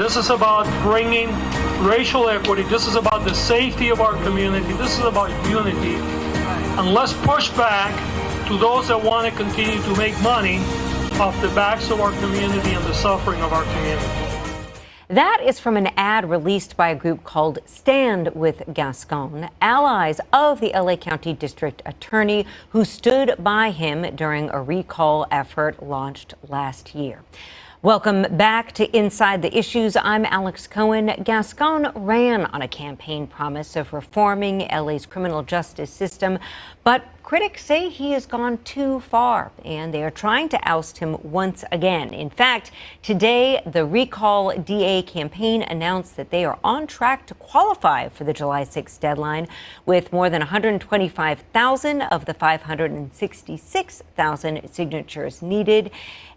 This is about bringing racial equity. This is about the safety of our community. This is about unity. And let's push back to those that want to continue to make money off the backs of our community and the suffering of our community. That is from an ad released by a group called Stand with Gascon, allies of the LA County District Attorney who stood by him during a recall effort launched last year. Welcome back to Inside the Issues. I'm Alex Cohen. Gascon ran on a campaign promise of reforming LA's criminal justice system, but critics say he has gone too far, and they are trying to oust him once again. In fact, today, the Recall DA campaign announced that they are on track to qualify for the July 6th deadline, with more than 125,000 of the 566,000 signatures needed.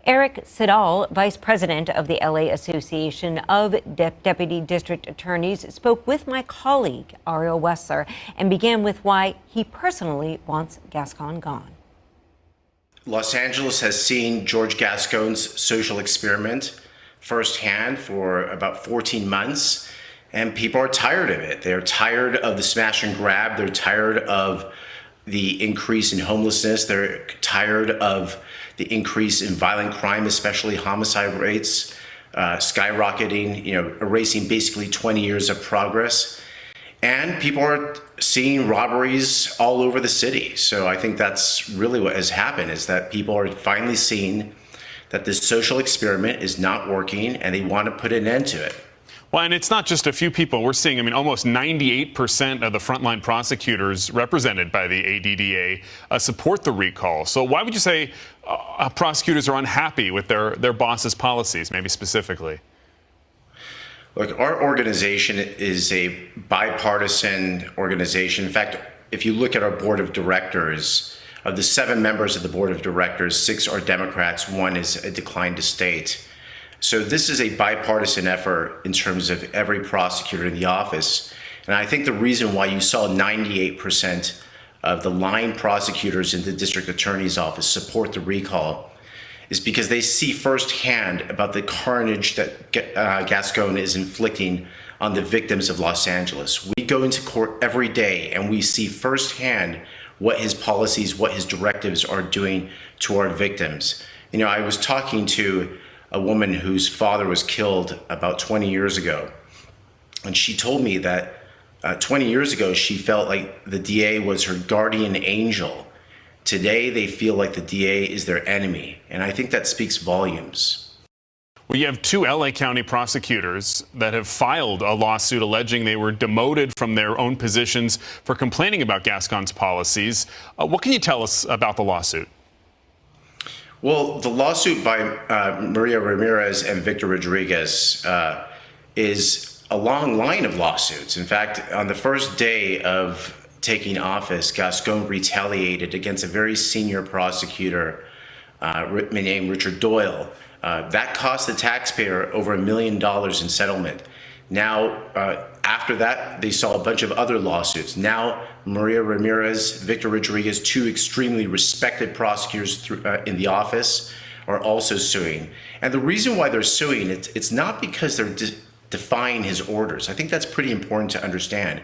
Eric Siddall, vice president of the LA Association of Deputy District Attorneys, spoke with my colleague, Ariel Wessler, and began with why he personally wants Gascon gone. Los Angeles has seen George Gascon's social experiment firsthand for about 14 months, and people are tired of it. They're tired of the smash and grab. They're tired of the increase in homelessness. They're tired of the increase in violent crime, especially homicide rates, skyrocketing, erasing basically 20 years of progress. And people are seeing robberies all over the city. So I think that's really what has happened, is that people are finally seeing that this social experiment is not working and they want to put an end to it. Well, and it's not just a few people. We're seeing, almost 98% of the frontline prosecutors represented by the ADDA support the recall. So why would you say prosecutors are unhappy with their boss's policies, maybe specifically? Look, our organization is a bipartisan organization. In fact, if you look at our board of directors, of the 7 members of the board of directors, 6 are Democrats, 1 is a decline to state. So this is a bipartisan effort in terms of every prosecutor in the office. And I think the reason why you saw 98% of the line prosecutors in the district attorney's office support the recall is because they see firsthand about the carnage that Gascon is inflicting on the victims of Los Angeles. We go into court every day and we see firsthand what his policies, what his directives are doing to our victims. I was talking to a woman whose father was killed about 20 years ago. And she told me that 20 years ago, she felt like the DA was her guardian angel. Today, they feel like the DA is their enemy. And I think that speaks volumes. Well, you have 2 LA County prosecutors that have filed a lawsuit alleging they were demoted from their own positions for complaining about Gascon's policies. What can you tell us about the lawsuit? Well, the lawsuit by Maria Ramirez and Victor Rodriguez is a long line of lawsuits. In fact, on the first day of taking office, Gascon retaliated against a very senior prosecutor named Richard Doyle. That cost the taxpayer over $1 million in settlement. Now, after that, they saw a bunch of other lawsuits. Now, Maria Ramirez, Victor Rodriguez, 2 extremely respected prosecutors in the office, are also suing. And the reason why they're suing, it's not because they're defying his orders. I think that's pretty important to understand.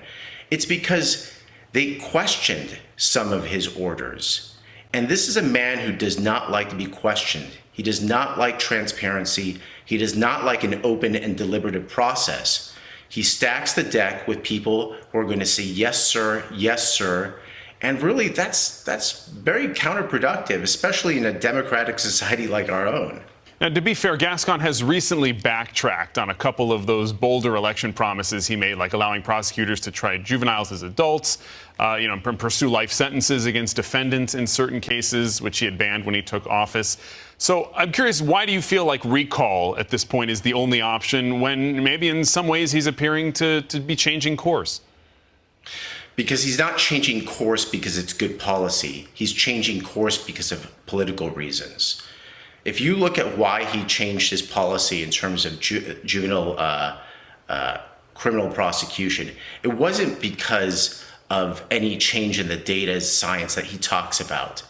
It's because they questioned some of his orders. And this is a man who does not like to be questioned. He does not like transparency. He does not like an open and deliberative process. He stacks the deck with people who are going to say, yes, sir, yes, sir. And really, that's very counterproductive, especially in a democratic society like our own. Now, to be fair, Gascon has recently backtracked on a couple of those bolder election promises he made, like allowing prosecutors to try juveniles as adults, pursue life sentences against defendants in certain cases, which he had banned when he took office. So I'm curious, why do you feel like recall at this point is the only option when maybe in some ways he's appearing to be changing course? Because he's not changing course because it's good policy. He's changing course because of political reasons. If you look at why he changed his policy in terms of juvenile criminal prosecution, it wasn't because of any change in the data science that he talks about.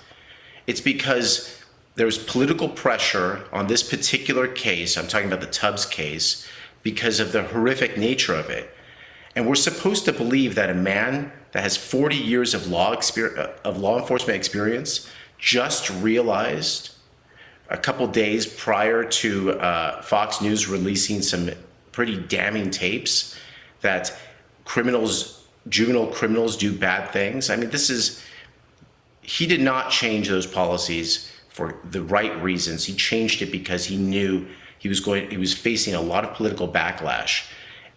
It's because there was political pressure on this particular case, I'm talking about the Tubbs case, because of the horrific nature of it. And we're supposed to believe that a man that has 40 years of law enforcement experience just realized a couple days prior to Fox News releasing some pretty damning tapes that juvenile criminals do bad things. I mean, he did not change those policies for the right reasons. He changed it because he knew he was facing a lot of political backlash.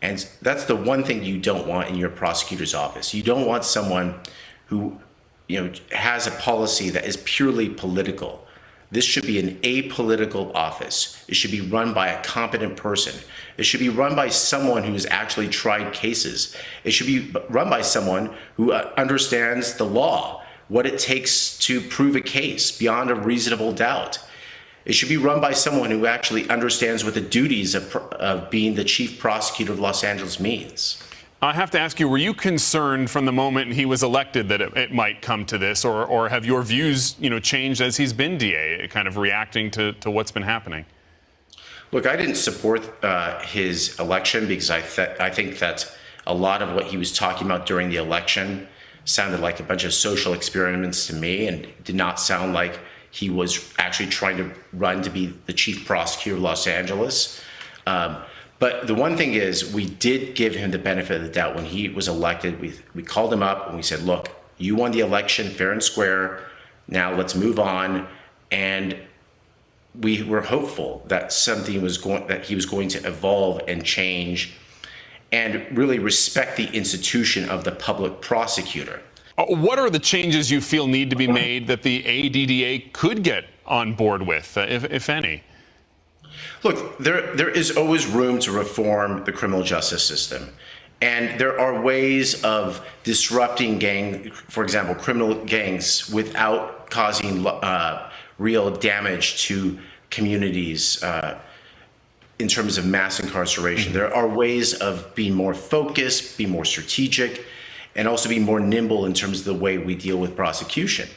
And that's the one thing you don't want in your prosecutor's office. You don't want someone who, has a policy that is purely political. This should be an apolitical office. It should be run by a competent person. It should be run by someone who has actually tried cases. It should be run by someone who understands the law, what it takes to prove a case beyond a reasonable doubt. It should be run by someone who actually understands what the duties of being the chief prosecutor of Los Angeles means. I have to ask you, were you concerned from the moment he was elected that it might come to this, or have your views, changed as he's been DA, kind of reacting to what's been happening? Look, I didn't support his election because I think that a lot of what he was talking about during the election sounded like a bunch of social experiments to me and did not sound like he was actually trying to run to be the chief prosecutor of Los Angeles. But the one thing is, we did give him the benefit of the doubt when he was elected. We called him up and we said, look, you won the election fair and square. Now let's move on. And we were hopeful that he was going to evolve and change and really respect the institution of the public prosecutor. What are the changes you feel need to be made that the ADDA could get on board with, if any? Look, there is always room to reform the criminal justice system. And there are ways of disrupting for example, criminal gangs without causing real damage to communities in terms of mass incarceration. There are ways of being more focused, be more strategic, and also be more nimble in terms of the way we deal with prosecution.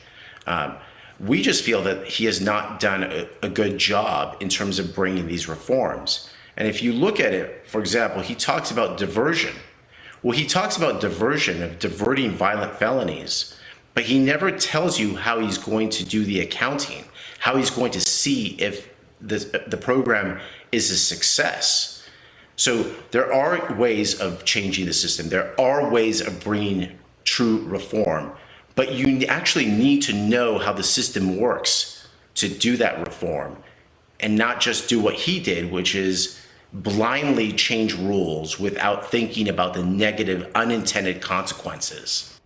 We just feel that he has not done a good job in terms of bringing these reforms. And if you look at it, for example, he talks about diversion. Well, he talks about diversion, of diverting violent felonies, but he never tells you how he's going to do the accounting, how he's going to see if the program is a success. So there are ways of changing the system. There are ways of bringing true reform. But you actually need to know how the system works to do that reform and not just do what he did, which is blindly change rules without thinking about the negative unintended consequences.